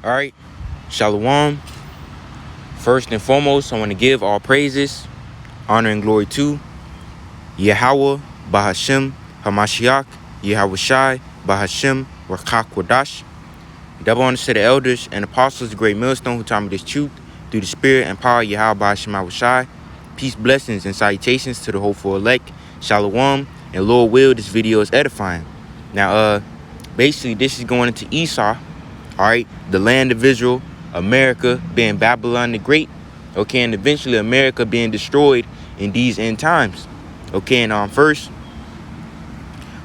All right, Shalom. First and foremost, I want to give all praises, honor, and glory to YAHAWAH Bahasham YAHAWASHI Bahasham RAWCHAA QADASH. Double honors to the elders and apostles, the great millstone who taught me this truth through the spirit and power of YAHAWAH Bahasham YAHAWASHI. Peace, blessings, and salutations to the hopeful elect. Shalom, and Lord will, this video is edifying. Now, basically, this is going into Esau. All right, the land of Israel, America being Babylon the Great, okay, and eventually America being destroyed in these end times, okay. And first,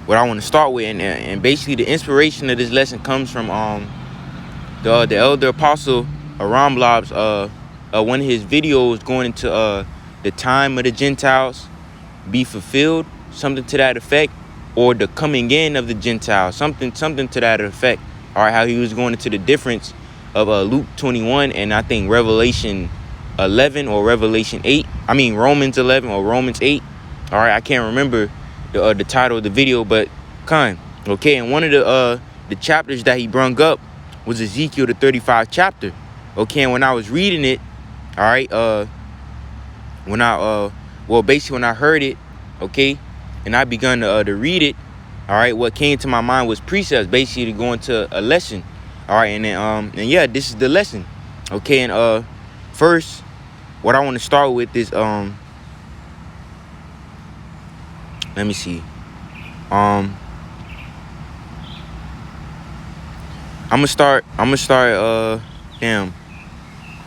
what I want to start with, and basically the inspiration of this lesson comes from the elder apostle Aram Lob's one of his videos going into the time of the Gentiles be fulfilled, something to that effect, or the coming in of the Gentiles, something to that effect. All right, how he was going into the difference of Luke 21 and I think Revelation 11 or Revelation 8. I mean Romans 11 or Romans 8. All right, I can't remember the title of the video, but okay. And one of the chapters that he brung up was Ezekiel the 35 chapter. Okay, and when I was reading it, all right, when I basically when I heard it, okay, and I begun to read it. All right, what came to my mind was precepts, basically going to a lesson. All right, and then and yeah, this is the lesson. Okay, and first, what I want to start with is let me see. I'm gonna start damn.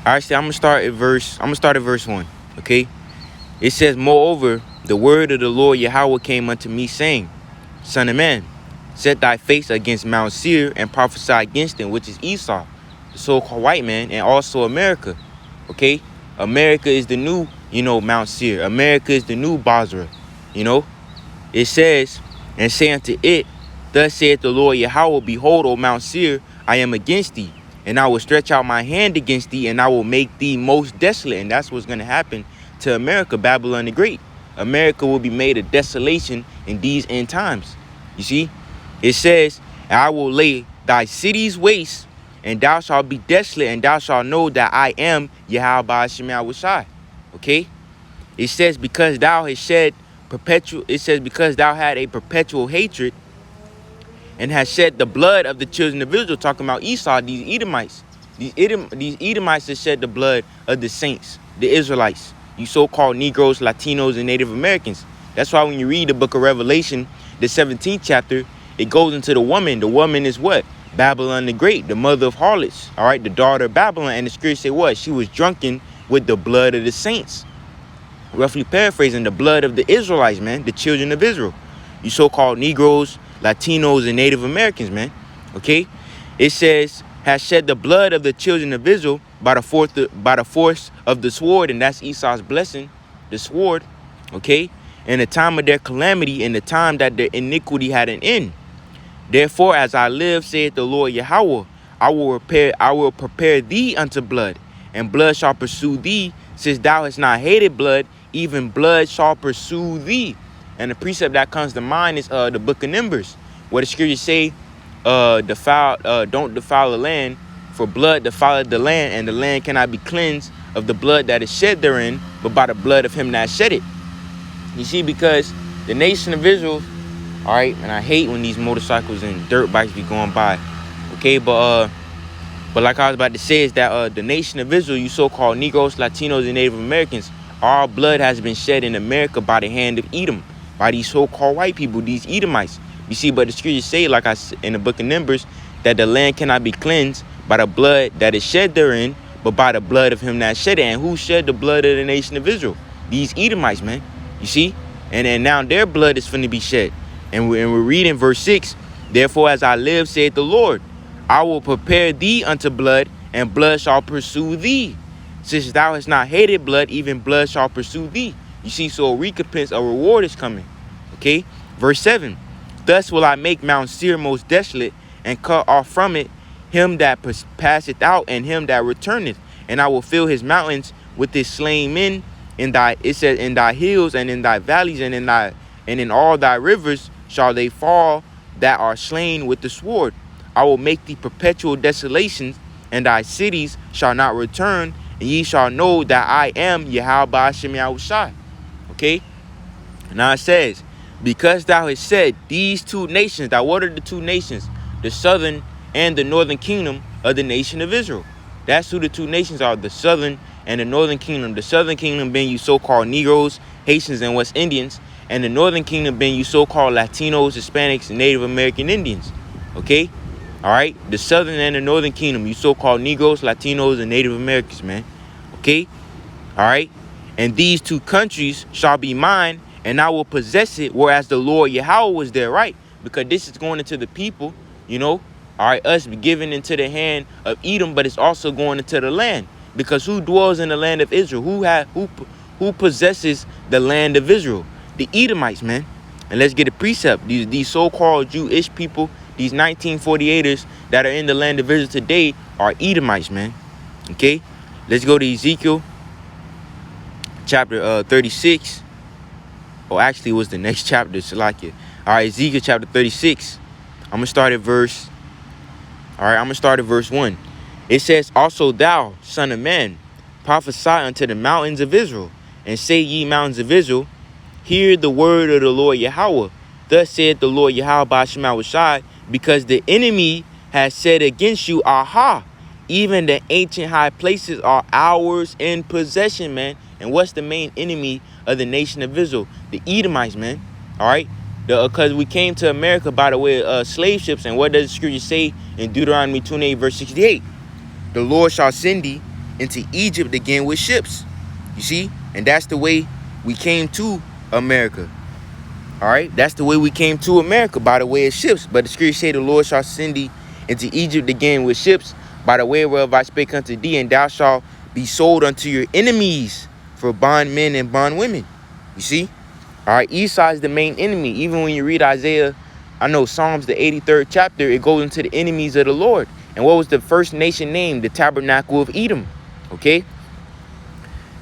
Actually, I'm gonna start at verse 1. Okay, it says, moreover, the word of the Lord Yahweh came unto me, saying, Son of man, set thy face against Mount Seir and prophesy against him, which is Esau, the so-called white man, and also America. Okay, America is the new, Mount Seir. America is the new Basra. It says, and say unto it, thus saith the Lord Yahweh, behold, O Mount Seir, I am against thee, and I will stretch out my hand against thee, and I will make thee most desolate. And that's what's going to happen to America, Babylon the Great. America will be made a desolation in these end times. You see, it says, I will lay thy cities waste, and thou shalt be desolate, and thou shalt know that I am YAHAWAH Bahasham YAHAWASHI. Okay, it says, because thou hast shed because thou had a perpetual hatred and has shed the blood of the children of Israel, talking about Esau, these Edomites. These Edomites have shed the blood of the saints, the Israelites, you so-called Negroes, Latinos, and Native Americans. That's why when you read the book of Revelation, the 17th chapter, it goes into the woman. The woman is what? Babylon the Great, the mother of harlots. All right, the daughter of Babylon. And the scripture say what? She was drunken with the blood of the saints. Roughly paraphrasing, the blood of the Israelites, man, the children of Israel. You so-called Negroes, Latinos, and Native Americans, man. Okay? It says, has shed the blood of the children of Israel by the force of the sword, and that's Esau's blessing, the sword, okay? In the time of their calamity, in the time that their iniquity had an end. Therefore, as I live, saith the Lord Yahweh, I will prepare thee unto blood, and blood shall pursue thee, since thou hast not hated blood, even blood shall pursue thee. And the precept that comes to mind is the book of Numbers, where the scriptures say, don't defile the land, for blood defileth the land, and the land cannot be cleansed of the blood that is shed therein, but by the blood of him that shed it. You see, because the nation of Israel, all right, and I hate when these motorcycles and dirt bikes be going by, okay, but like I was about to say is that the nation of Israel, you so-called Negroes, Latinos, and Native Americans, our blood has been shed in America by the hand of Edom, by these so-called white people, these Edomites. You see, but the scriptures say, like I said in the book of Numbers, that the land cannot be cleansed by the blood that is shed therein, but by the blood of him that shed it. And who shed the blood of the nation of Israel? These Edomites, man. You see? And now their blood is finna be shed. And we're reading verse 6. Therefore, as I live, saith the Lord, I will prepare thee unto blood, and blood shall pursue thee. Since thou hast not hated blood, even blood shall pursue thee. You see, so a recompense, a reward is coming. Okay? Verse 7. Thus will I make Mount Seir most desolate, and cut off from it him that passeth out, and him that returneth. And I will fill his mountains with his slain men. It says, in thy hills and in thy valleys and in all thy rivers shall they fall that are slain with the sword. I will make thee perpetual desolations, and thy cities shall not return, and ye shall know that I am YAHAWAH Bahasham YAHAWASHI. Okay? Now it says, because thou hast said these two nations, now what are the two nations? The southern and the northern kingdom of the nation of Israel. That's who the two nations are, the southern and the northern kingdom. The southern kingdom being you so-called Negroes, Haitians, and West Indians, and the northern kingdom being you so-called Latinos, Hispanics, and Native American Indians. Okay? All right? The southern and the northern kingdom, you so-called Negroes, Latinos, and Native Americans, man. Okay? All right? And these two countries shall be mine, and I will possess it, whereas the Lord Yahweh was there, right? Because this is going into the people, you know, all right, us be given into the hand of Edom, but it's also going into the land. Because who dwells in the land of Israel? Who possesses the land of Israel? The Edomites, man. And let's get a precept. These so-called Jewish people, these 1948ers that are in the land of Israel today are Edomites, man. Okay? Let's go to Ezekiel chapter 36. Or actually it was the next chapter, so like it. All right, Ezekiel chapter 36. I'm gonna start at verse. All right, I'm gonna start at verse 1. It says, also thou, son of man, prophesy unto the mountains of Israel, and say, ye mountains of Israel, hear the word of the Lord Yahweh. Thus saith the Lord YAHAWAH Bahasham YAHAWASHI, because the enemy has said against you, aha, even the ancient high places are ours in possession, man. And what's the main enemy of the nation of Israel? The Edomites, man. All right? Because we came to America by the way of slave ships. And what does the scripture say in Deuteronomy 28, verse 68? The Lord shall send thee into Egypt again with ships. You see? And that's the way we came to America. All right? That's the way we came to America, by the way of ships. But the scripture say the Lord shall send thee into Egypt again with ships, by the way whereof I spake unto thee, and thou shalt be sold unto your enemies for bondmen and bondwomen. You see? All right, Esau is the main enemy. Even when you read Isaiah, Psalms, the 83rd chapter, it goes into the enemies of the Lord. And what was the first nation named? The tabernacle of Edom. Okay?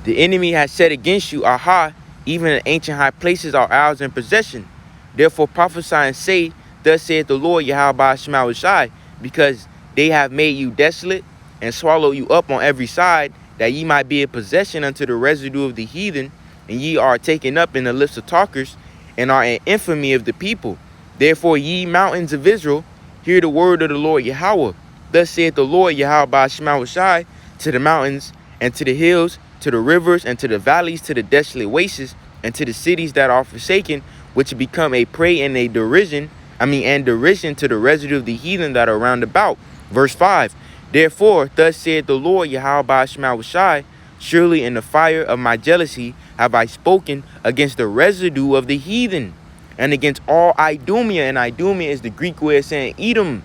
The enemy has said against you, aha, even the ancient high places are ours in possession. Therefore prophesy and say, thus saith the Lord YAHAWAH Bahasham YAHAWASHI, because they have made you desolate and swallowed you up on every side, that ye might be a possession unto the residue of the heathen, and ye are taken up in the lips of talkers, and are an infamy of the people. Therefore, ye mountains of Israel, hear the word of the Lord Yahweh. Thus saith the Lord YAHAWAH Bahasham YAHAWASHI, to the mountains, and to the hills, to the rivers, and to the valleys, to the desolate wastes, and to the cities that are forsaken, which become a prey and a derision, and derision to the residue of the heathen that are round about. Verse 5. Therefore, thus saith the Lord YAHAWAH Bahasham YAHAWASHI, surely in the fire of my jealousy have I spoken against the residue of the heathen, and against all Idumea. And Idumea is the Greek way of saying Edom.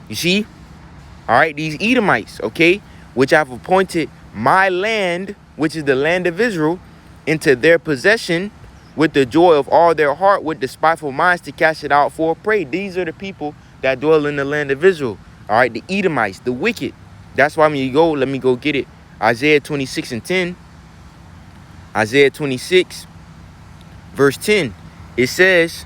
You see? All right, these Edomites, okay, which I've appointed my land, which is the land of Israel, into their possession with the joy of all their heart, with the spiteful minds to cast it out for a prey. These are the people that dwell in the land of Israel. All right, the Edomites, the wicked. That's why when you go, let me go get it. Isaiah 26 and 10. Isaiah 26, verse 10. It says,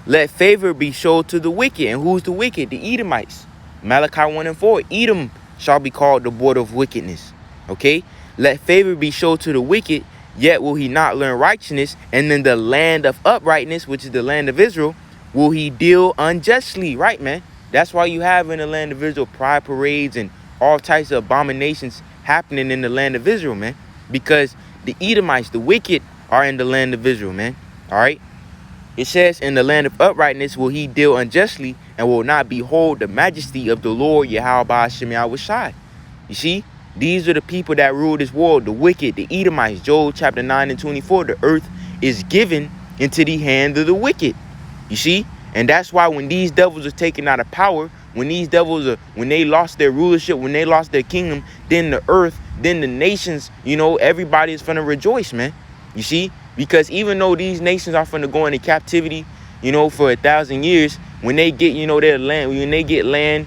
let favor be showed to the wicked. And who's the wicked? The Edomites. Malachi 1 and 4. Edom shall be called the border of wickedness. Okay? Let favor be showed to the wicked, yet will he not learn righteousness. And then the land of uprightness, which is the land of Israel, will he deal unjustly. Right, man? That's why you have in the land of Israel pride parades and all types of abominations happening in the land of Israel, man. Because the Edomites, the wicked, are in the land of Israel, man. All right? It says, in the land of uprightness will he deal unjustly, and will not behold the majesty of the Lord YAHAWAH Bahasham YAHAWASHI. You see? These are the people that rule this world, the wicked, the Edomites. Job chapter 9 and 24, the earth is given into the hand of the wicked. You see? And that's why when these devils are taken out of power, when they lost their rulership, when they lost their kingdom, then the earth, then the nations, everybody is going to rejoice, man. You see? Because even though these nations are going to go into captivity, for 1,000 years, when they get, their land, when they get land,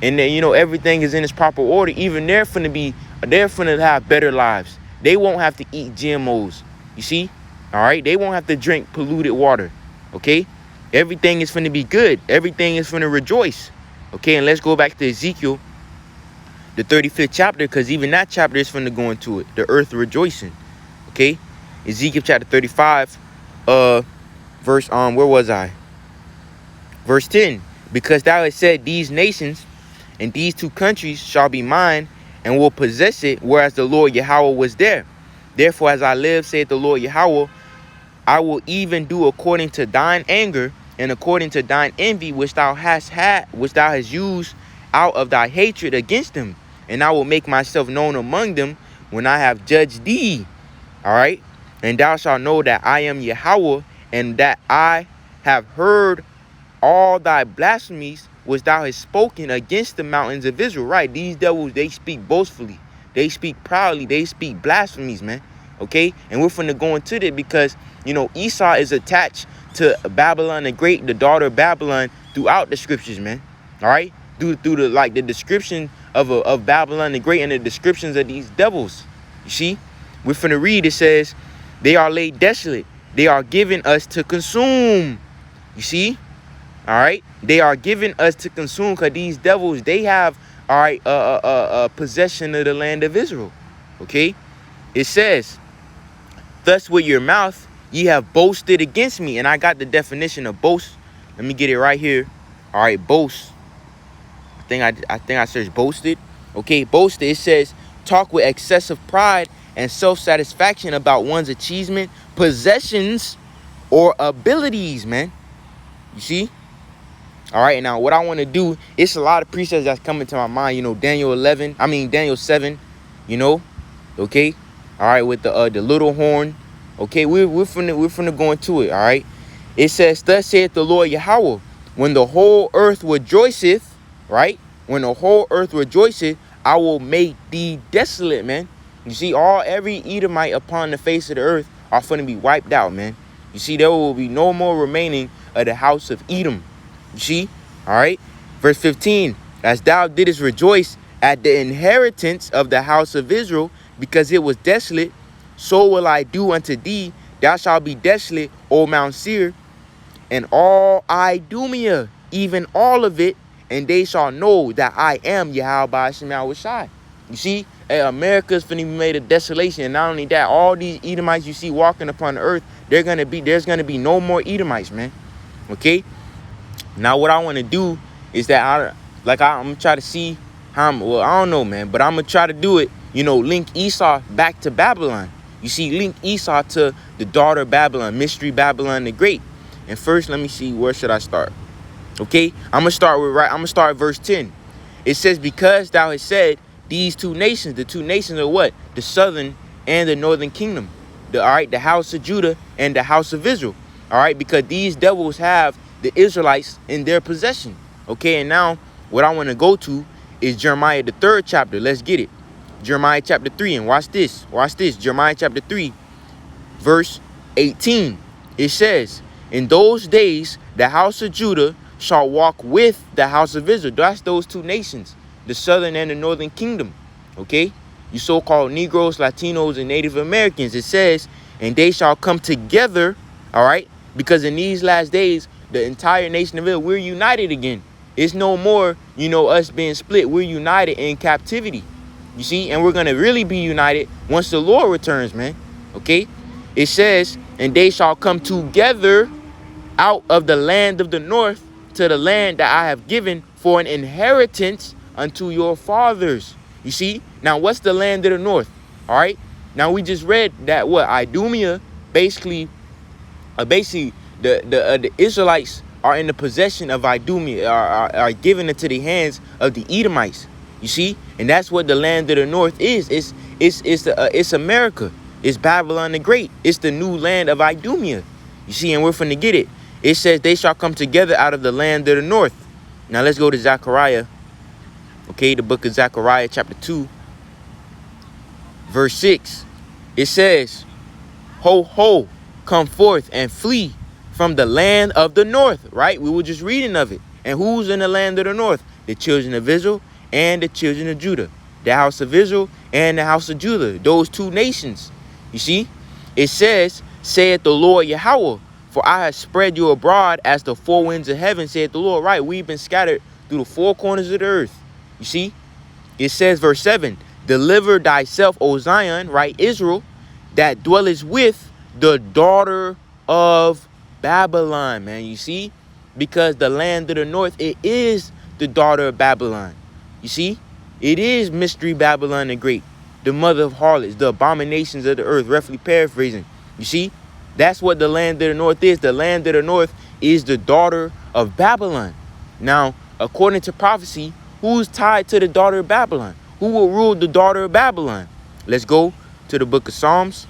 and then, everything is in its proper order, even they're going to have better lives. They won't have to eat GMOs. You see? All right? They won't have to drink polluted water. Okay? Everything is going to be good. Everything is going to rejoice. Okay? And let's go back to Ezekiel the 35th chapter, because even that chapter is finna go into it. The earth rejoicing. Okay? Ezekiel chapter 35, verse, where was I? Verse 10. Because thou hast said, these nations and these two countries shall be mine, and will possess it, whereas the Lord Yahweh was there. Therefore, as I live, saith the Lord Yahweh, I will even do according to thine anger, and according to thine envy, which thou hast used out of thy hatred against them. And I will make myself known among them when I have judged thee. All right? And thou shalt know that I am Yahweh, and that I have heard all thy blasphemies which thou hast spoken against the mountains of Israel. Right? These devils, they speak boastfully. They speak proudly. They speak blasphemies, man. Okay? And we're finna go into it because, you know, Esau is attached to Babylon the Great, the daughter of Babylon, throughout the scriptures, man. All right? Through the, like, the description of Babylon the Great and the descriptions of these devils. You see? We're finna read. It says, they are laid desolate. They are given us to consume. You see? All right? They are given us to consume because these devils, they have, all right, possession of the land of Israel. Okay? It says, thus with your mouth ye have boasted against me. And I got the definition of boast. Let me get it right here. All right, boast. I think I searched boasted. Okay, boasted. It says, talk with excessive pride and self-satisfaction about one's achievement, possessions, or abilities, man. You see? All right, now what I want to do, it's a lot of precepts that's coming to my mind. You know, Daniel 7, you know, okay. All right, with the little horn. Okay, we're finna go into it. All right. It says, thus saith the Lord Yahweh, when the whole earth rejoiceth, right? When the whole earth rejoiceth, I will make thee desolate, man. You see, every Edomite upon the face of the earth are finna be wiped out, man. You see, there will be no more remaining of the house of Edom. You see? All right. Verse 15. As thou didst rejoice at the inheritance of the house of Israel, because it was desolate, so will I do unto thee. Thou shalt be desolate, O Mount Seir, and all Idumea, even all of it, and they shall know that I am YAHAWAH Bahasham YAHAWASHI. You see? America's finna be made a desolation. And not only that, all these Edomites you see walking upon the earth, there's gonna be no more Edomites, man. Okay? Now what I want to do is that I'm gonna try to see how I don't know, man, but I'm gonna try to do it, you know, link Esau back to Babylon. You see, link Esau to the daughter of Babylon, mystery Babylon the Great. And first, let me see, where should I start? Okay, I'm gonna start at verse 10. It says, because thou hast said these two nations, the two nations are what? The southern and the northern kingdom. The house of Judah and the house of Israel. All right, because these devils have the Israelites in their possession. Okay, and now what I want to go to is Jeremiah the 3rd chapter. Let's get it. Jeremiah chapter 3, and watch this. Jeremiah chapter 3, verse 18. It says, in those days the house of Judah shall walk with the house of Israel. That's those two nations, the southern and the northern kingdom. Okay, you so-called Negroes, Latinos, and Native Americans. It says, and they shall come together. All right, because in these last days, the entire nation of Israel, we're united again. It's no more, you know, us being split. We're united in captivity. You see, and we're going to really be united once the Lord returns, man. Okay, it says, and they shall come together out of the land of the north to the land that I have given for an inheritance unto your fathers. You see, now what's the land of the north? All right, now we just read that what Idumea basically the Israelites are in the possession of Idumea, are given into the hands of the Edomites. You see, and that's what the land of the north is. It's America. It's Babylon the Great. It's the new land of Idumea. You see, and we're finna get it. It says they shall come together out of the land of the north. Now let's go to Zechariah. Okay, the book of Zechariah chapter 2, verse 6. It says, ho, ho, come forth and flee from the land of the north. Right? We were just reading of it. And who's in the land of the north? The children of Israel and the children of Judah. The house of Israel and the house of Judah. Those two nations. You see? It says, saith the Lord Yahweh, for I have spread you abroad as the four winds of heaven, saith the Lord. Right? We've been scattered through the four corners of the earth. You see? It says, verse 7, deliver thyself, O Zion, right, Israel, that dwellest with the daughter of Babylon, man. You see? Because the land of the north, it is the daughter of Babylon. You see? It is Mystery Babylon the Great, the mother of harlots, the abominations of the earth, roughly paraphrasing. You see? That's what the land of the north is. The land of the north is the daughter of Babylon. Now, according to prophecy, who's tied to the daughter of Babylon? Who will rule the daughter of Babylon? Let's go to the book of Psalms.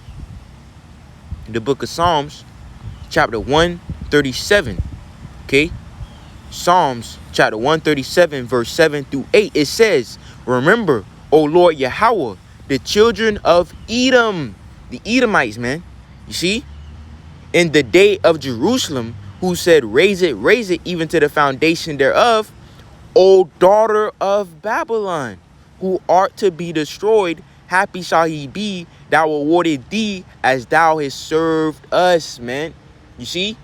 The book of Psalms, chapter 137. Okay? Psalms, chapter 137, verse 7 through 8. It says, remember, O Lord Yahweh, the children of Edom. The Edomites, man. You see? In the day of Jerusalem, who said, raise it, even to the foundation thereof, O daughter of Babylon, who art to be destroyed, happy shall he be, thou awarded thee as thou hast served us, man. You see?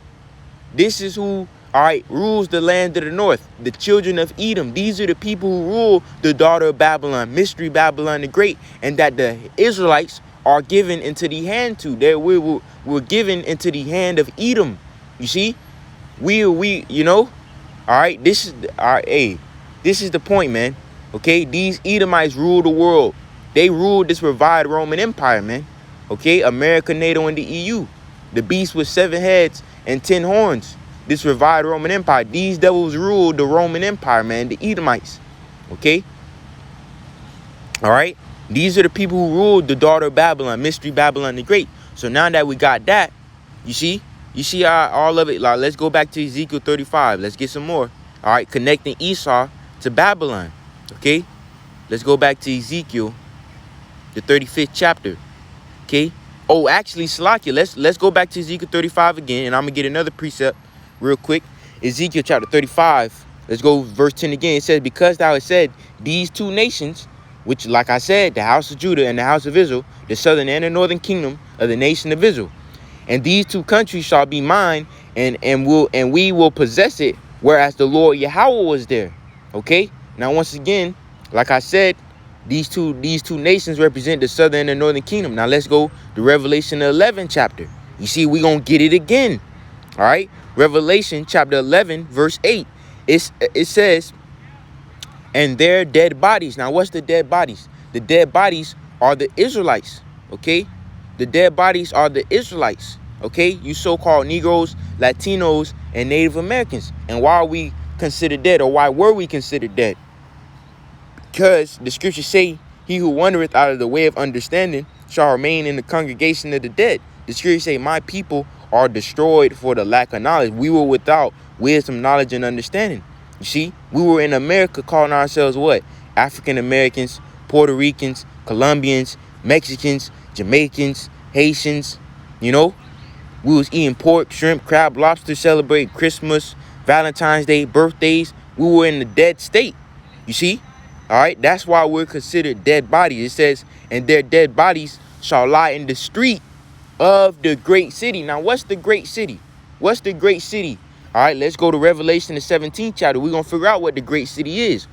This is who, all right, rules the land of the north, the children of Edom. These are the people who rule the daughter of Babylon, Mystery Babylon the Great, and that the Israelites are given into the hand to. We're given into the hand of Edom. You see? We you know, all right, this is this is the point, man. Okay, these Edomites rule the world. They ruled this revived Roman Empire, man. Okay, America, NATO, and the EU. The beast with 7 heads and 10 horns. This revived Roman Empire. These devils ruled the Roman Empire, man. The Edomites. Okay. All right. These are the people who ruled the daughter of Babylon, Mystery Babylon the Great. So now that we got that, you see all of it. Like, let's go back to Ezekiel 35. Let's get some more. All right, connecting Esau to Babylon. Okay, let's go back to Ezekiel, the 35th chapter. Okay. Oh, actually, Salakia, let's go back to Ezekiel 35 again, and I'm gonna get another precept real quick. Ezekiel chapter 35. Let's go verse 10 again. It says, because thou hast said, these two nations, which, like I said, the house of Judah and the house of Israel, the southern and the northern kingdom of the nation of Israel, and these two countries shall be mine, and we will possess it, whereas the Lord Yahweh was there. Okay. Now, once again, like I said, these two nations represent the southern and the northern kingdom. Now let's go to Revelation 11 chapter. You see, we're going to get it again. All right. Revelation chapter 11, verse 8. It says, and their dead bodies. Now, what's the dead bodies? The dead bodies are the Israelites. Okay. The dead bodies are the Israelites. Okay. You so-called Negroes, Latinos, and Native Americans. And why are we considered dead, or why were we considered dead? Because the scriptures say, he who wandereth out of the way of understanding shall remain in the congregation of the dead. The scriptures say, my people are destroyed for the lack of knowledge. We were without wisdom, knowledge, and understanding. You see, we were in America calling ourselves what? African Americans, Puerto Ricans, Colombians, Mexicans, Jamaicans, Haitians. You know, we was eating pork, shrimp, crab, lobster, celebrating Christmas, Valentine's Day, birthdays. We were in the dead state. You see? All right, that's why we're considered dead bodies. It says, and their dead bodies shall lie in the street of the great city. Now, what's the great city? What's the great city? All right, let's go to Revelation, the 17th chapter. We're going to figure out what the great city is.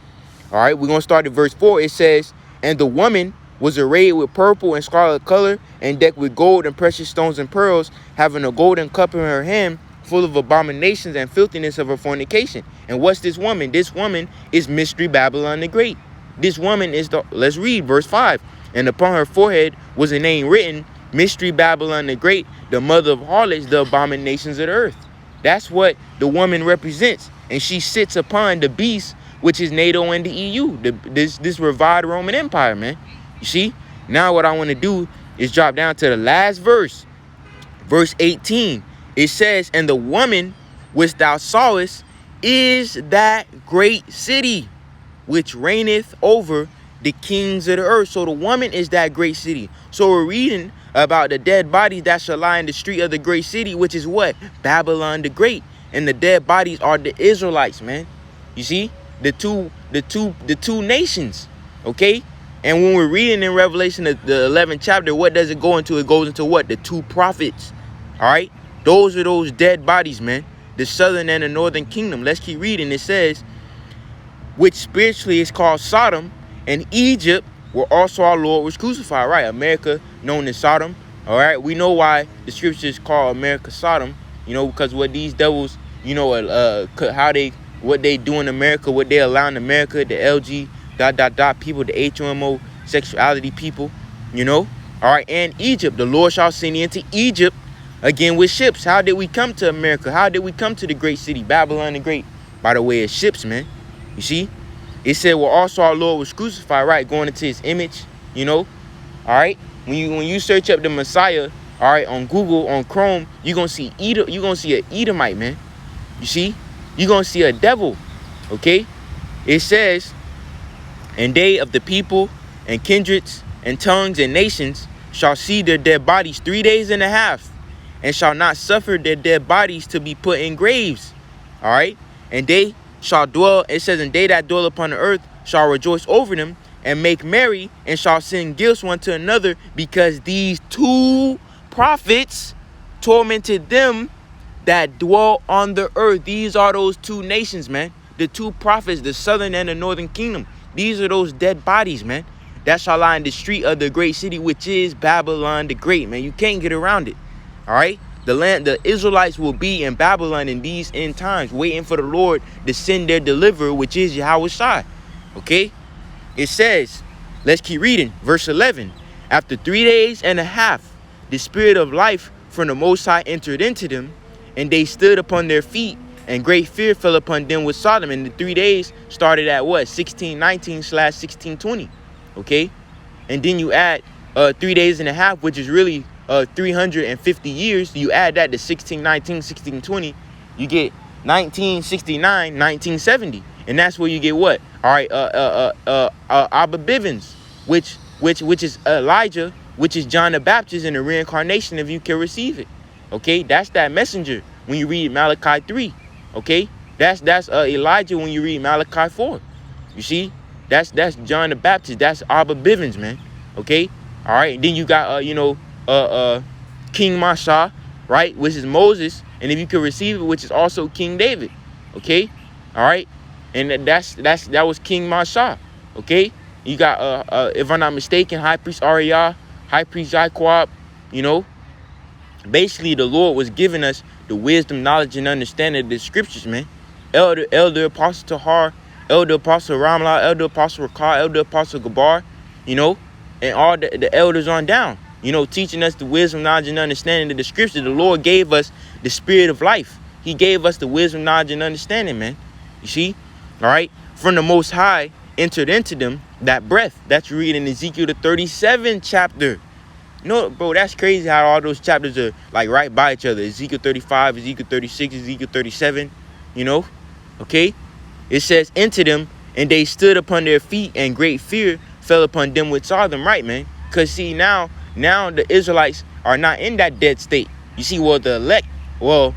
All right, we're going to start at verse 4. It says, and the woman was arrayed with purple and scarlet color, and decked with gold and precious stones and pearls, having a golden cup in her hand, full of abominations and filthiness of her fornication. And what's this woman? This woman is Mystery Babylon the Great. This woman is let's read verse 5. And upon her forehead was a name written, Mystery Babylon the Great, the mother of harlots, the abominations of the earth. That's what the woman represents. And she sits upon the beast, which is NATO and the EU, this revived Roman Empire, man. You see? Now what I want to do is drop down to the last verse. Verse 18. It says, and the woman which thou sawest is that great city, which reigneth over the kings of the earth. So the woman is that great city. So we're reading about the dead bodies that shall lie in the street of the great city, which is what? Babylon the Great. And the dead bodies are the Israelites, man. You see? The two nations. Okay? And when we're reading in Revelation, the 11th chapter, what does it go into? It goes into what? The two prophets. All right? Those are those dead bodies, man. The southern and the northern kingdom. Let's keep reading. It says, which spiritually is called Sodom, and Egypt, where also our Lord was crucified. Right, America, known as Sodom. All right, we know why the scriptures call America Sodom. You know, because what these devils, you know, what they do in America, what they allow in America, the LG people, the HOMO sexuality people, you know. All right, and Egypt, the Lord shall send you into Egypt again with ships. How did we come to America? How did we come to the great city, Babylon the Great? By the way of ships, man. You see, it said, well, also our Lord was crucified, right, going into his image, you know. All right, when you search up the Messiah, all right, on Google, on Chrome, you're gonna see an Edomite, man. You see, you're gonna see a devil. Okay, it says, and they of the people and kindreds and tongues and nations shall see their dead bodies 3 days and a half, and shall not suffer their dead bodies to be put in graves. All right, and they shall dwell, it says, and they that dwell upon the earth shall rejoice over them and make merry, and shall send gifts one to another, because these two prophets tormented them that dwell on the earth. These are those two nations, man. The two prophets, the southern and the northern kingdom. These are those dead bodies, man, that shall lie in the street of the great city, which is Babylon the Great, man. You can't get around it. All right, the Israelites will be in Babylon in these end times, waiting for the Lord to send their deliverer, which is YAHWASHI. Okay, it says, let's keep reading, verse 11. After 3 days and a half, the spirit of life from the Most High entered into them, and they stood upon their feet, and great fear fell upon them with Sodom. And the 3 days started at what? 1619/1620. Okay, and then you add 3 days and a half, which is really 350 years. You add that to 1619, 1620, you get 1969, 1970, and that's where you get what? All right, Abba Bivens, which is Elijah, which is John the Baptist, and the reincarnation, if you can receive it. Okay, that's that messenger when you read Malachi 3. Okay, that's Elijah when you read Malachi 4. You see, that's John the Baptist. That's Abba Bivens, man. Okay, all right. And then you got King Masha, right, which is Moses, and if you can receive it, which is also King David. Okay, all right, and that was King Masha. Okay, you got if I'm not mistaken, High Priest Ariah, High Priest Jacob. You know, basically the Lord was giving us the wisdom, knowledge, and understanding of the scriptures, man. Elder Apostle Tahar, Elder Apostle Ramla, Elder Apostle Rakar, Elder Apostle Gabar, you know, and all the elders on down, you know, teaching us the wisdom, knowledge, and understanding of the scripture. The Lord gave us the spirit of life. He gave us the wisdom, knowledge, and understanding, man. You see? All right? From the Most High entered into them that breath. That's you read in Ezekiel the 37th chapter. You know, bro, that's crazy how all those chapters are like right by each other. Ezekiel 35, Ezekiel 36, Ezekiel 37, you know? Okay? It says, into them, and they stood upon their feet, and great fear fell upon them which saw them, right, man? Because see, now the Israelites are not in that dead state. You see, well, the elect, well,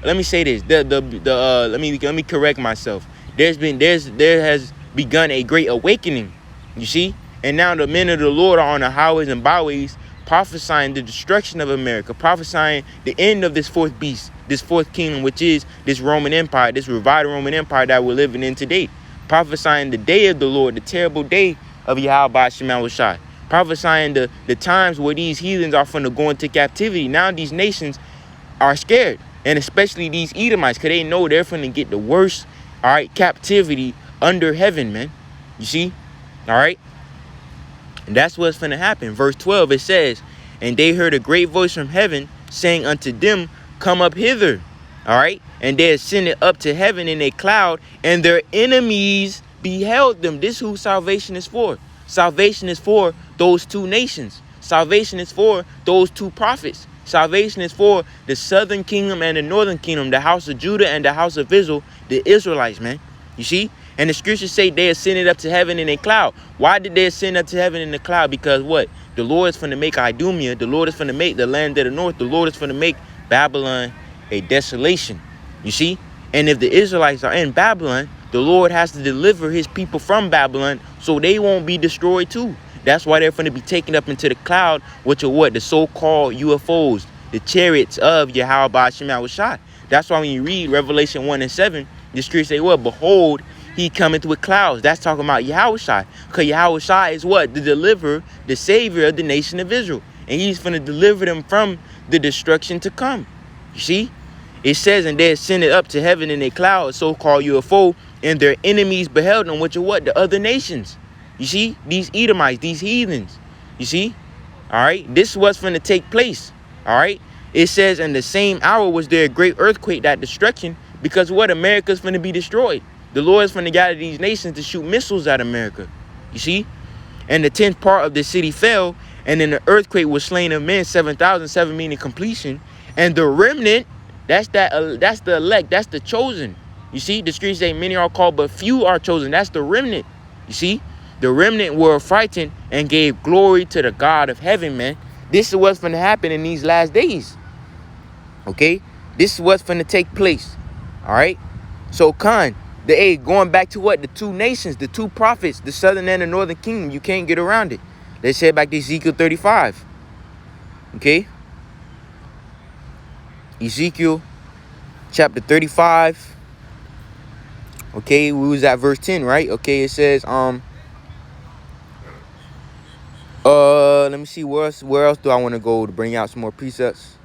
let me say this. Let me correct myself. There has begun a great awakening. You see? And now the men of the Lord are on the highways and byways, prophesying the destruction of America, prophesying the end of this fourth beast, this fourth kingdom, which is this Roman Empire, this revived Roman Empire that we're living in today. Prophesying the day of the Lord, the terrible day of YAHWAH Bahasham YAHAWASHI. Prophesying the times where these heathens are going to go into captivity. Now these nations are scared, and especially these Edomites, because they know they're going to get the worst, all right, captivity under heaven, man. You see? All right? And that's what's going to happen. Verse 12, it says, and they heard a great voice from heaven saying unto them, come up hither. All right. And they ascended up to heaven in a cloud, and their enemies beheld them. This is who salvation is for. Salvation is for those two nations. Salvation is for those two prophets. Salvation is for the southern kingdom and the northern kingdom, the house of Judah and the house of Israel, the Israelites, man. You see? And the scriptures say they ascended up to heaven in a cloud. Why did they ascend up to heaven in a cloud? Because what? The Lord is going to make Idumea. The Lord is going to make the land of the north. The Lord is going to make Babylon a desolation. You see? And if the Israelites are in Babylon, the Lord has to deliver his people from Babylon so they won't be destroyed too. That's why they're going to be taken up into the cloud, which are what? The so-called UFOs, the chariots of YAHWAH Bahasham YAHAWASHI. That's why when you read Revelation 1 and 7, the scripture say, well, behold, he cometh with clouds. That's talking about Yahawashi. Because Yahawashi is what? The deliverer, the savior of the nation of Israel. And he's going to deliver them from the destruction to come. You see? It says, and they ascended up to heaven in a cloud, so-called UFO, and their enemies beheld them, which are what? The other nations. You see? These Edomites, these heathens. You see? All right? This is what's going to take place. All right? It says, in the same hour was there a great earthquake, that destruction, because what? America's going to be destroyed. The Lord is going to gather these nations to shoot missiles at America. You see? And the 10th part of the city fell, and in the earthquake was slain of men, 7,000, 7 meaning completion. And the remnant, that's the elect, that's the chosen. You see? The scriptures say many are called, but few are chosen. That's the remnant. You see? The remnant were frightened and gave glory to the God of heaven, man. This is what's going to happen in these last days. Okay? This is what's going to take place. All right? So, going back to what? The two nations, the two prophets, the southern and the northern kingdom. You can't get around it. Let's head back to Ezekiel 35. Okay? Ezekiel chapter 35. Okay, we was at verse 10, right? Okay, it says, let me see, where else do I want to go to bring out some more precepts?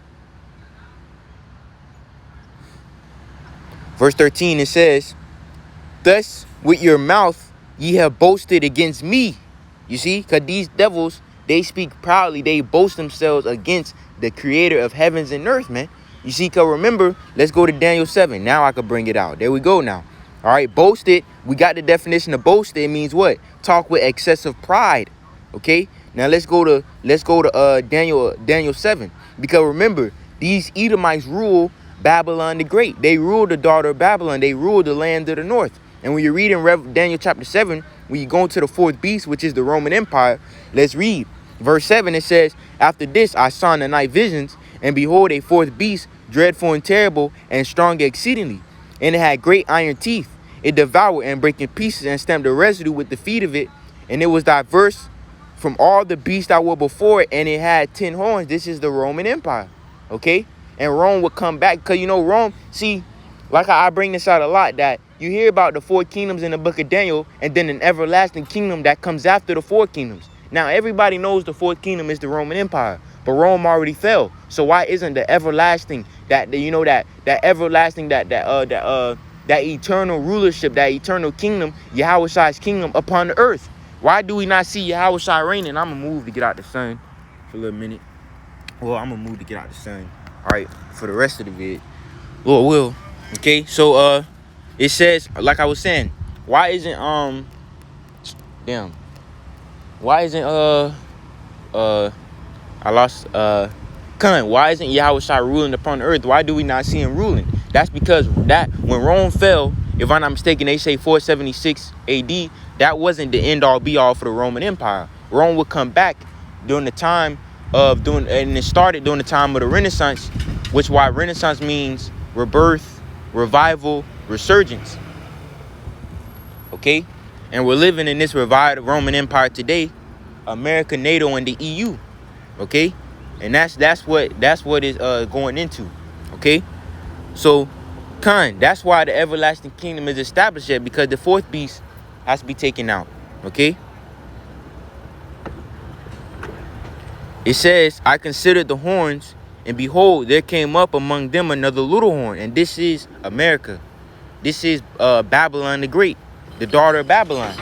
Verse 13, it says, thus with your mouth ye have boasted against me. You see, because these devils, they speak proudly, they boast themselves against the creator of heavens and earth, man. You see, because remember, let's go to Daniel 7. Now I can bring it out. There we go now. All right, boasted. We got the definition of boasted. It means what? Talk with excessive pride. Okay. Now let's go to Daniel 7. Because remember, these Edomites rule Babylon the Great. They rule the daughter of Babylon. They rule the land of the north. And when you read in Daniel chapter 7, when you go into the fourth beast, which is the Roman Empire, let's read. Verse 7, it says, after this I saw in the night visions, and behold, a fourth beast, dreadful and terrible, and strong exceedingly. And it had great iron teeth. It devoured and brake in pieces, and stamped the residue with the feet of it. And it was diverse from all the beasts that were before it, and it had 10 horns. This is the Roman Empire. Okay? And Rome would come back. Because, you know, Rome, see, like I bring this out a lot, that you hear about the 4 kingdoms in the book of Daniel, and then an everlasting kingdom that comes after the 4 kingdoms. Now, everybody knows the 4th kingdom is the Roman Empire, but Rome already fell. So why isn't the everlasting, that eternal rulership, that eternal kingdom, Yahawashi's kingdom upon the earth? Why do we not see Yahawashi reigning? I'm going to move to get out the sun for a little minute. Well, I'm going to move to get out the sun. All right, for the rest of the vid. Lord will. Okay, so it says, like I was saying, why isn't why isn't why isn't Yahawashi ruling upon the earth? Why do we not see him ruling? That's because that when Rome fell, if I'm not mistaken, they say 476 AD, that wasn't the end all be all for the Roman Empire. Rome would come back during the time of and it started during the time of the Renaissance, which why Renaissance means rebirth, revival, resurgence. Okay? And we're living in this revived Roman Empire today, America, NATO, and the EU. Okay? And that's what is going into. Okay? So, that's why the everlasting kingdom is established yet, because the 4th beast has to be taken out. Okay? It says, I considered the horns, and behold, there came up among them another little horn. And this is America. This is Babylon the Great, the daughter of Babylon.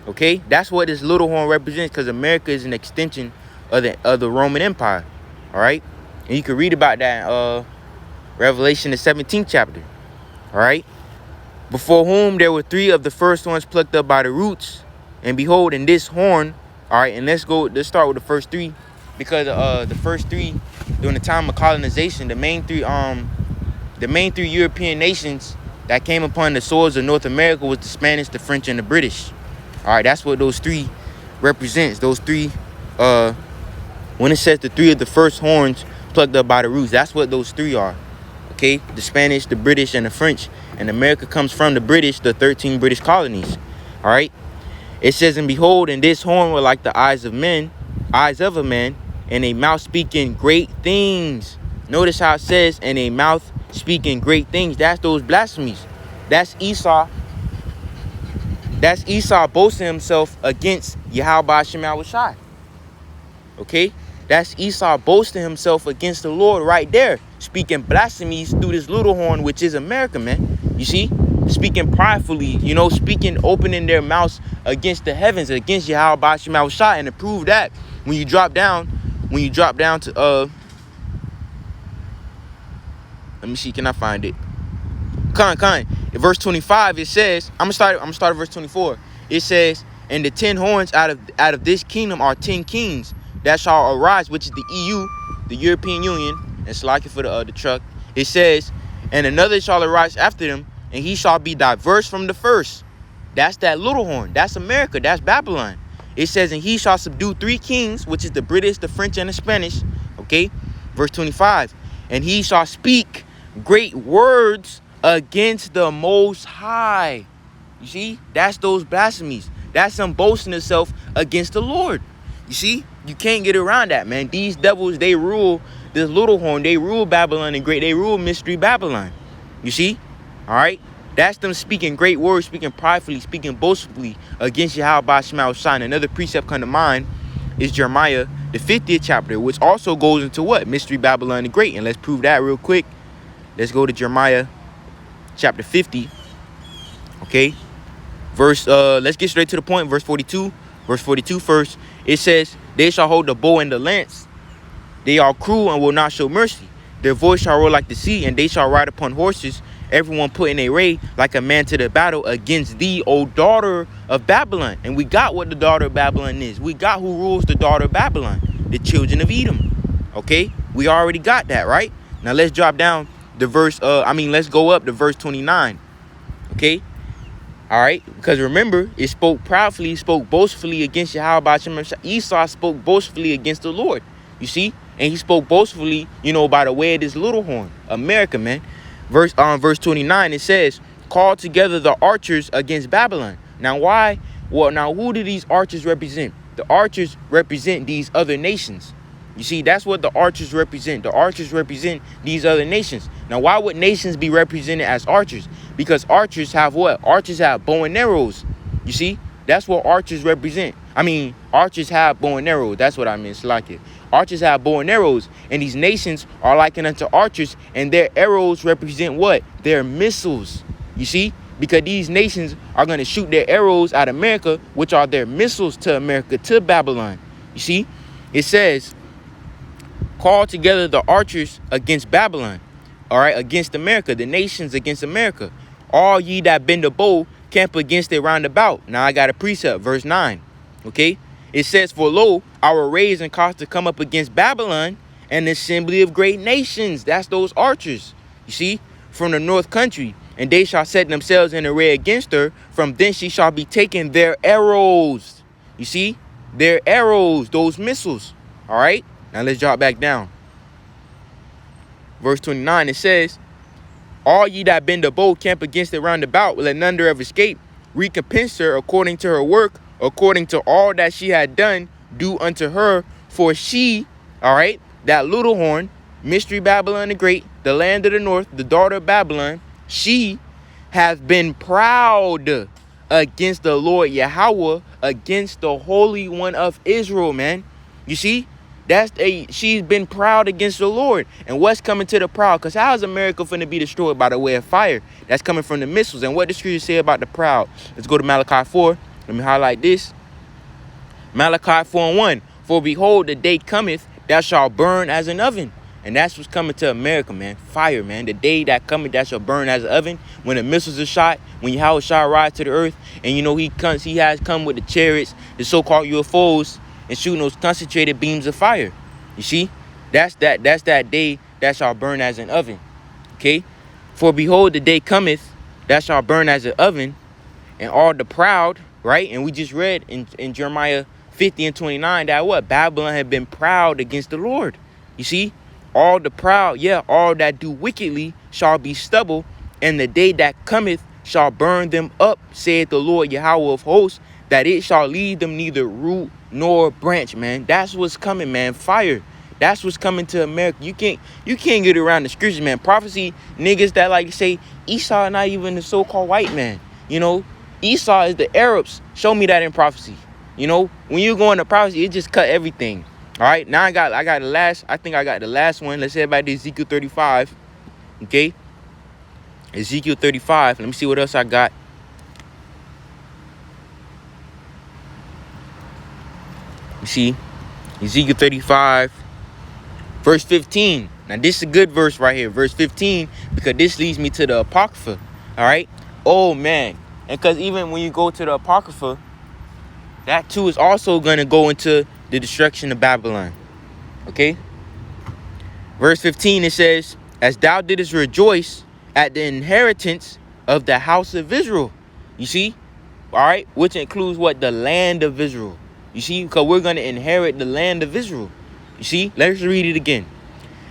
Okay? That's what this little horn represents, because America is an extension of the Roman Empire. All right? And you can read about that in Revelation, the 17th chapter. All right? Before whom there were 3 of the first ones plucked up by the roots. And behold, in this horn, all right, and let's start with the first 3. Because the first 3, during the time of colonization, the main 3 European nations that came upon the soils of North America was the Spanish, the French, and the British. All right, that's what those 3 represents. Those 3, when it says the 3 of the first horns plucked up by the roots, that's what those 3 are. Okay, the Spanish, the British, and the French. And America comes from the British, the 13 British colonies. All right, it says, and behold, in this horn were like the eyes of a man, and a mouth speaking great things. Notice how it says, and a mouth speaking great things. That's those blasphemies. That's Esau That's Esau boasting himself against YAHAWAH Bahasham YAHAWASHI. Okay? That's Esau boasting himself against the Lord right there. Speaking blasphemies through this little horn, which is America, man. You see? Speaking pridefully, you know, opening their mouths against the heavens, against YAHAWAH Bahasham YAHAWASHI. And to prove that, when you drop down to, let me see, can I find it? In verse 25, it says, I'm gonna start at verse 24. It says, and the 10 horns out of this kingdom are 10 kings that shall arise, which is the EU, the European Union, and slacking for the truck. It says, and another shall arise after them, and he shall be diverse from the first. That's that little horn. That's America. That's Babylon. It says, and he shall subdue 3 kings, which is the British, the French, and the Spanish. Okay, verse 25, and he shall speak great words against the Most High. You see, that's those blasphemies. That's him boasting himself against the Lord. You see, you can't get around that, man. These devils, they rule this little horn. They rule Babylon and great. They rule mystery Babylon. You see, all right. That's them speaking great words, speaking pridefully, speaking boastfully against YAHAWAH Bahasham YAHAWASHI. Another precept come to mind is Jeremiah, the 50th chapter, which also goes into what? Mystery Babylon the Great. And let's prove that real quick. Let's go to Jeremiah chapter 50. Okay. Let's get straight to the point. Verse 42. Verse 42 first. It says, they shall hold the bow and the lance. They are cruel and will not show mercy. Their voice shall roar like the sea, and they shall ride upon horses, everyone put in array like a man to the battle against thee, O daughter of Babylon. And we got what the daughter of Babylon is. We got who rules the daughter of Babylon, the children of Edom. Okay, we already got that, right? Now let's drop down the verse. Let's go up to verse 29. Okay, all right, because remember, it spoke proudly, spoke boastfully against YAHAWAH Bahasham YAHAWASHI. Esau spoke boastfully against the Lord. You see, and he spoke boastfully, you know, by the way of this little horn, America, man. Verse 29, it says, call together the archers against Babylon. Now, why? Well, now, who do these archers represent? The archers represent these other nations. You see, that's what the archers represent. The archers represent these other nations. Now, why would nations be represented as archers? Because archers have what? Archers have bow and arrows. You see, that's what archers represent. Archers have bow and arrows. That's what I mean. It's like it. Archers have bow and arrows, and these nations are likened unto archers, and their arrows represent what? Their missiles. You see? Because these nations are going to shoot their arrows at America, which are their missiles to America, to Babylon. You see? It says, call together the archers against Babylon. All right? Against America. The nations against America. All ye that bend a bow, camp against it round about. Now I got a precept. Verse 9. Okay? It says, for lo, I will raise and cause to come up against Babylon an assembly of great nations. That's those archers. You see? From the north country. And they shall set themselves in array against her. From thence she shall be taken their arrows. You see? Their arrows, those missiles. All right? Now let's drop back down. Verse 29, it says, all ye that bend a bow, camp against it round about, let none thereof escape. Recompense her according to her work, according to all that she had done, do unto her. For she, all right, that little horn, mystery Babylon the Great, the land of the north, the daughter of Babylon, she has been proud against the Lord Yahweh, against the Holy One of Israel, man. You see? She's been proud against the Lord. And what's coming to the proud? Because how is America finna be destroyed by the way of fire? That's coming from the missiles. And what the scripture say about the proud? Let's go to Malachi 4. Let me highlight this. Malachi 4:1. For behold, the day cometh, thou shalt burn as an oven. And that's what's coming to America, man. Fire, man. The day that cometh, that shall burn as an oven. When the missiles are shot, when Yahweh shall rise to the earth, and you know he has come with the chariots, the so-called UFOs, and shooting those concentrated beams of fire. You see? That's that day that shall burn as an oven. Okay? For behold, the day cometh, that shall burn as an oven, and all the proud, right? And we just read in Jeremiah 50 and 29 that what? Babylon had been proud against the Lord. You see? All the proud, all that do wickedly shall be stubble, and the day that cometh shall burn them up, saith the Lord Yahweh of hosts, that it shall leave them neither root nor branch, man. That's what's coming, man. Fire. That's what's coming to America. You can't get around the scriptures, man. Prophecy niggas that like say Esau not even the so-called white man. You know, Esau is the Arabs. Show me that in prophecy. You know, when you go into prophecy, it just cut everything. All right, now I got the last. I think I got the last one. Let's head back to Ezekiel 35. Okay, Ezekiel 35. Let me see what else I got. You see, Ezekiel 35, verse 15. Now this is a good verse right here, verse 15, because this leads me to the Apocrypha. All right. Oh man, and because even when you go to the Apocrypha, that too is also going to go into the destruction of Babylon. Okay. Verse 15, it says, as thou didst rejoice at the inheritance of the house of Israel. You see? All right. Which includes what? The land of Israel. You see? Because we're going to inherit the land of Israel. You see? Let's read it again.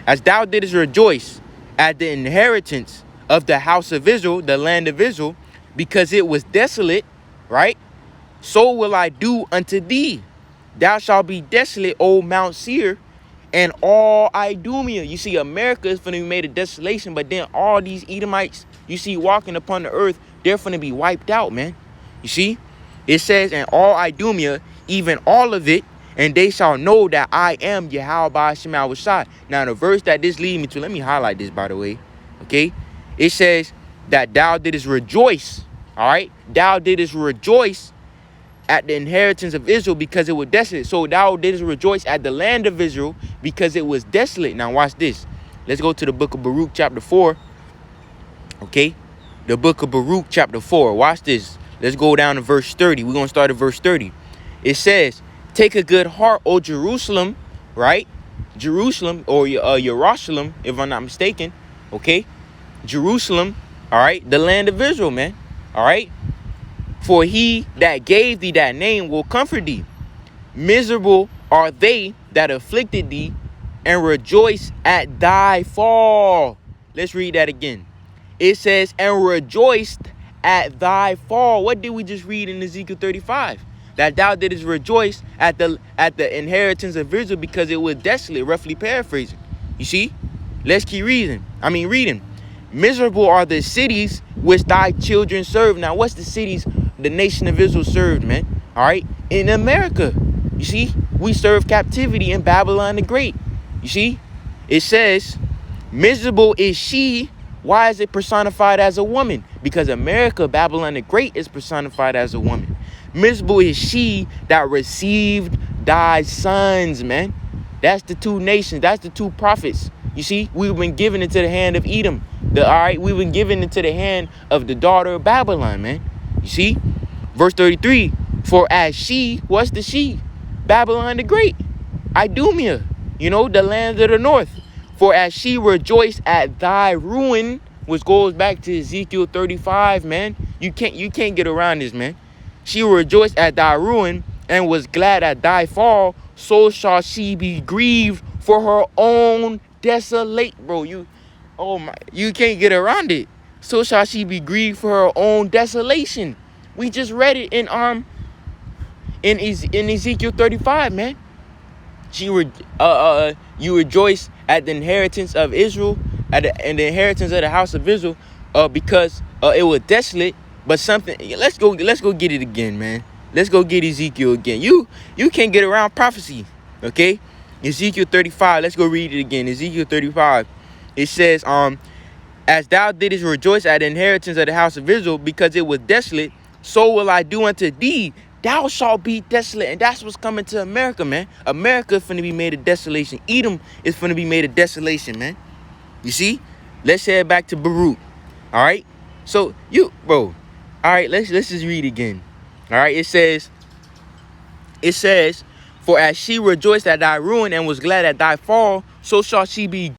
As thou didst rejoice at the inheritance of the house of Israel, the land of Israel, because it was desolate, right? So will I do unto thee. Thou shalt be desolate, O Mount Seir, and all Idumea. You see, America is going to be made a desolation, but then all these Edomites you see walking upon the earth, they're going to be wiped out, man. You see? It says, and all Idumea, even all of it, and they shall know that I am YAHAWAH Bahasham YAHAWASHI. Now, the verse that this leads me to, let me highlight this, by the way. Okay? It says that thou didst rejoice. All right? Thou didst rejoice at the inheritance of Israel because it was desolate. So thou didst rejoice at the land of Israel because it was desolate. Now, watch this. Let's go to the book of Baruch chapter 4. Okay? The book of Baruch chapter 4. Watch this. Let's go down to verse 30. We're going to start at verse 30. It says, take a good heart, O Jerusalem, right? Jerusalem, or Jerusalem, if I'm not mistaken. Okay? Jerusalem, all right? The land of Israel, man. All right? For he that gave thee that name will comfort thee. Miserable are they that afflicted thee, and rejoice at thy fall. Let's read that again. It says, and rejoiced at thy fall. What did we just read in Ezekiel 35? That thou didst rejoice at the inheritance of Israel because it was desolate, roughly paraphrasing. You see? Let's keep reading. Miserable are the cities which thy children serve. Now, what's the cities the nation of Israel served, man? All right? In America. You see? We serve captivity in Babylon the Great. You see? It says, miserable is she. Why is it personified as a woman? Because America, Babylon the Great, is personified as a woman. Miserable is she that received thy sons, man. That's the two nations. That's the two prophets. You see, we've been given into the hand of Edom. We've been given into the hand of the daughter of Babylon, man. You see? Verse 33. For as she, what's the she? Babylon the Great. Idumea. You know, the land of the north. For as she rejoiced at thy ruin, which goes back to Ezekiel 35, man. You can't get around this, man. She rejoiced at thy ruin and was glad at thy fall. So shall she be grieved for her own desolate. Bro, you can't get around it. So shall she be grieved for her own desolation. We just read it in Ezekiel 35, man. You rejoice at the inheritance of Israel, and the inheritance of the house of Israel, because it was desolate. But something, let's go get it again, man. Let's go get Ezekiel again. You can't get around prophecy, okay? Ezekiel 35. Let's go read it again. Ezekiel 35. It says, as thou didst rejoice at the inheritance of the house of Israel, because it was desolate, so will I do unto thee. Thou shalt be desolate. And that's what's coming to America, man. America is finna be made a desolation. Edom is finna be made a desolation, man. You see? Let's head back to Baruch. All right? So, bro. All right, let's just read again. All right, it says, for as she rejoiced at thy ruin and was glad at thy fall, so shall she be